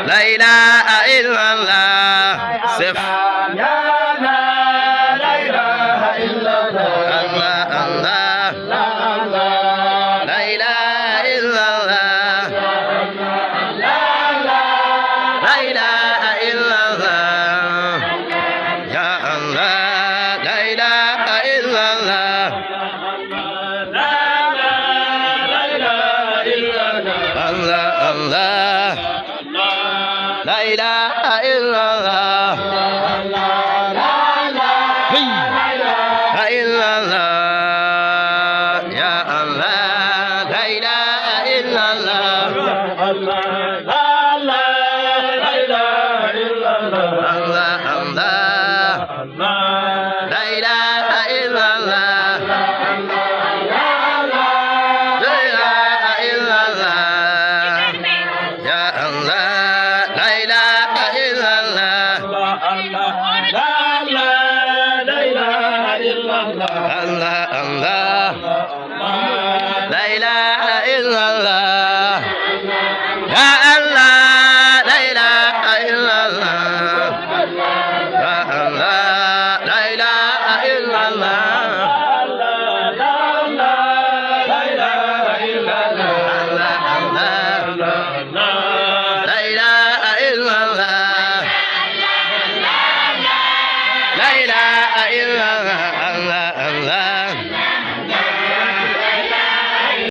لا إله إلا الله صف الله الله لا إله إلا الله لا إله إلا الله يا الله لا إله إلا الله الله الله لا إله إلا الله هي لا إلا الله يا الله لا إله إلا الله الله الله لا إله إلا الله لا إله إلا الله يا الله